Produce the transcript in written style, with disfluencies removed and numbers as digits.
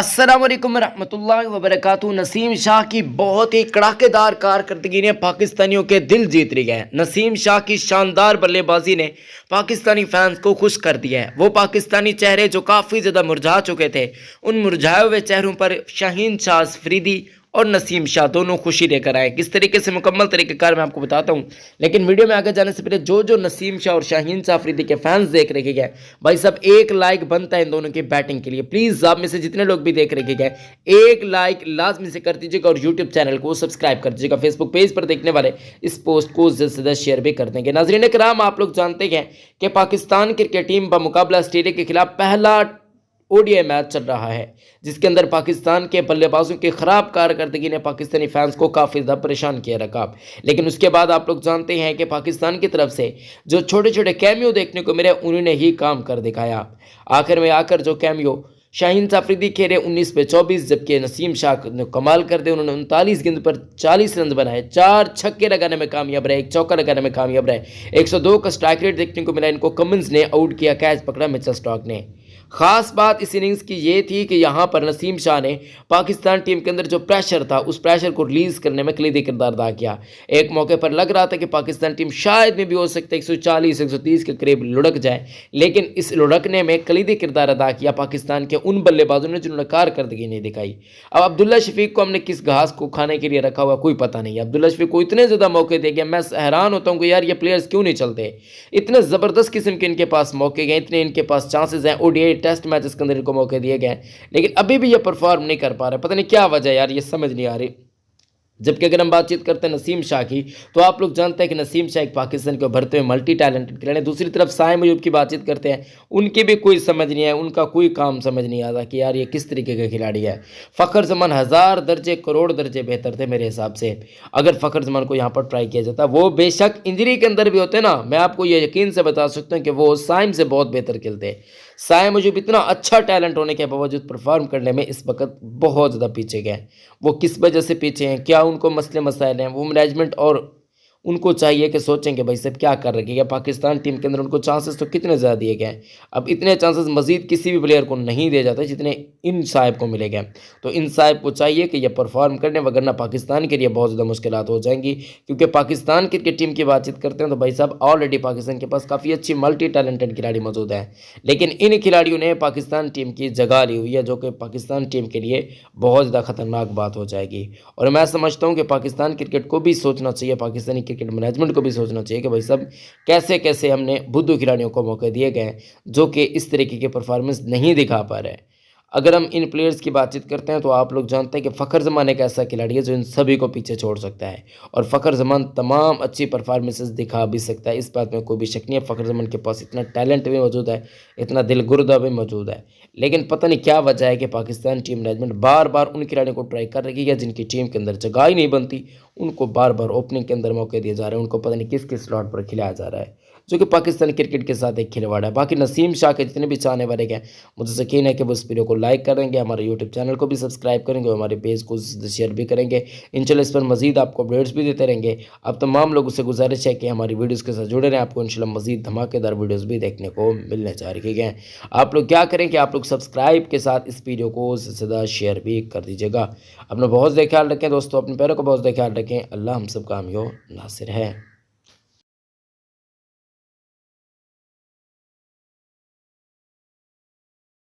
अस्सलाम वालेकुम रहमतुल्लाहि व बरकातुहू। नसीम शाह की बहुत ही कड़ाकेदार कारकर्दगी ने पाकिस्तानियों के दिल जीत लिए हैं। नसीम शाह की शानदार बल्लेबाजी ने पाकिस्तानी फैंस को खुश कर दिया है। वो पाकिस्तानी चेहरे जो काफ़ी ज़्यादा मुरझा चुके थे, उन मुरझाए हुए चेहरों पर शाहीन शाह अफरीदी और नसीम शाह दोनों खुशी लेकर आए। किस तरीके से मुकम्मल तरीक़ेकार मैं आपको बताता हूँ, लेकिन वीडियो में आगे जाने से पहले जो नसीम शाह और शाहीन शाह अफरीदी के फैंस देख रहे हैं, भाई सब एक लाइक बनता है इन दोनों की बैटिंग के लिए। प्लीज़ आप में से जितने लोग भी देख रहे हैं, एक लाइक लाजमी से कर दीजिएगा और यूट्यूब चैनल को सब्सक्राइब कर दीजिएगा। फेसबुक पेज पर देखने वाले इस पोस्ट को ज़्यादा से ज़्यादा शेयर भी कर देंगे। नाज़रीन कराम, आप लोग जानते हैं कि पाकिस्तान क्रिकेट टीम बमुकाबला ऑस्ट्रेलिया के खिलाफ पहला ओडीआई मैच चल रहा है, जिसके अंदर पाकिस्तान के बल्लेबाजों की खराब कारकर्दगी ने पाकिस्तानी फैंस को काफ़ी ज़्यादा परेशान किया रखा। लेकिन उसके बाद आप लोग जानते हैं कि पाकिस्तान की तरफ से जो छोटे छोटे कैमियो देखने को मिले, उन्होंने ही काम कर दिखाया। आखिर में आकर जो कैमियो शाहीन शाह अफरीदी खेले 19 पे 24, जबकि नसीम शाह ने कमाल कर दे। उन्होंने 39 गेंद पर 40 रन बनाए, 4 छक्के लगाने में कामयाब रहे, 1 चौका लगाने में कामयाब रहे। 102 का स्ट्राइक रेट देखने को मिला। इनको कमिंस ने आउट किया, कैच पकड़ा मिचेल स्टार्क ने। खास बात इस इनिंग्स की ये थी कि यहाँ पर नसीम शाह ने पाकिस्तान टीम के अंदर जो प्रेशर था, उस प्रेशर को रिलीज करने में कलीदी किरदार अदा किया। एक मौके पर लग रहा था कि पाकिस्तान टीम शायद में भी हो सकता है 140 130 के करीब लुढ़क जाए, लेकिन इस लुढ़कने में कलीदी किरदार अदा किया पाकिस्तान के उन बल्लेबाजों ने जिन्होंने कारकर्दगी नहीं दिखाई। अब अब्दुल्ला शफीक को हमने किस घास को खाने के लिए रखा हुआ कोई पता नहीं। अब्दुल्ला शफीक को इतने ज़्यादा मौके दे गए, मैं हैरान होता हूँ कि यार ये प्लेयर्स क्यों नहीं चलते। इतने ज़बरदस्त किस्म के इनके पास मौके गए, इतने इनके पास चांसेस हैं, ओडीआई टेस्ट मैचेस के अंदर इनको मौके दिए गए, लेकिन अभी भी ये परफॉर्म नहीं कर पा रहे। पता नहीं क्या वजह यार, ये समझ नहीं आ रही। जबकि अगर हम बातचीत करते हैं नसीम शाह की, तो आप लोग जानते हैं कि नसीम शाह एक पाकिस्तान के उभरते हुए मल्टी टैलेंटेड खिलाड़ी हैं। दूसरी तरफ साइम अयूब की बातचीत करते हैं, उनकी भी कोई समझ नहीं है, उनका कोई काम समझ नहीं आता कि यार ये किस तरीके का खिलाड़ी है। फ़खर जमान 1000 दर्जे करोड़ दर्जे बेहतर थे मेरे हिसाब से। अगर फ़खर जमान को यहाँ पर ट्राई किया जाता, वो बेशक इंजरी के अंदर भी होते ना, मैं आपको ये यकीन से बता सकता हूँ कि वो साइम से बहुत बेहतर खेलते। साइम अयूब इतना अच्छा टैलेंट होने के बावजूद परफॉर्म करने में इस वक्त बहुत ज़्यादा पीछे गए। वो किस वजह से पीछे हैं, क्या उनको मसले मसाइल हैं, वो मैनेजमेंट और उनको चाहिए कि सोचें कि भाई साहब क्या कर रहे हैं। पाकिस्तान टीम के अंदर उनको चांसेस तो कितने ज़्यादा दिए गए हैं, अब इतने चांसेस मजीद किसी भी प्लेयर को नहीं दिए जाते जितने इन साहिब को मिले गए। तो इन साहिब को चाहिए कि ये परफॉर्म करने, वगरना पाकिस्तान के लिए बहुत ज़्यादा मुश्किलात हो जाएंगी। क्योंकि पाकिस्तान क्रिकेट टीम की बातचीत करते हैं तो भाई साहब ऑलरेडी पाकिस्तान के पास काफ़ी अच्छी मल्टी टैलेंटेड खिलाड़ी मौजूद हैं, लेकिन इन खिलाड़ियों ने पाकिस्तान टीम की जगह ली हुई है, जो कि पाकिस्तान टीम के लिए बहुत ज़्यादा खतरनाक बात हो जाएगी। और मैं समझता हूँ कि पाकिस्तान क्रिकेट को भी सोचना चाहिए, पाकिस्तानी क्रिकेट मैनेजमेंट को भी सोचना चाहिए कि भाई सब कैसे कैसे हमने बुद्धू खिलाड़ियों को मौके दिए गए जो कि इस तरीके के परफॉर्मेंस नहीं दिखा पा रहे हैं। अगर हम इन प्लेयर्स की बातचीत करते हैं तो आप लोग जानते हैं कि फ़खर जमान एक ऐसा खिलाड़ी है जो इन सभी को पीछे छोड़ सकता है, और फ़खर जमान तमाम अच्छी परफॉर्मेंसेस दिखा भी सकता है, इस बात में कोई भी शक नहीं है। फ़खर जमान के पास इतना टैलेंट भी मौजूद है, इतना दिल गुर्दा भी मौजूद है, लेकिन पता नहीं क्या वजह है कि पाकिस्तान टीम मैनेजमेंट बार बार उन खिलाड़ियों को ट्राई कर रही है जिनकी टीम के अंदर जगह ही नहीं बनती, उनको बार बार ओपनिंग के अंदर मौके दिए जा रहे हैं, उनको पता नहीं किस किस स्लॉट पर खिलाया जा रहा है, जो कि पाकिस्तान क्रिकेट के साथ एक खिलवाड़ है। बाकी नसीम शाह के जितने भी चाहने वाले हैं, मुझे यकीन है कि वो इस वीडियो को लाइक करेंगे, हमारे यूट्यूब चैनल को भी सब्सक्राइब करेंगे और हमारे पेज को शेयर भी करेंगे। इंशाल्लाह इस पर मजीद आपको अपडेट्स भी देते रहेंगे। अब तमाम लोगों से गुजारिश है कि हमारी वीडियोज़ के साथ जुड़े रहें, आपको इंशाल्लाह मजीद धमाकेदार वीडियोज़ भी देखने को मिलने जा रही हैं। आप लोग क्या करें कि आप लोग सब्सक्राइब के साथ इस वीडियो को ज़्यादा शेयर भी कर दीजिएगा। अपना बहुत ज़्यादा ख्याल रखें दोस्तों, अपने पैरों का बहुत ज़्यादा ख्याल रखें। अल्लाह हम सब कामयाब नासिर है।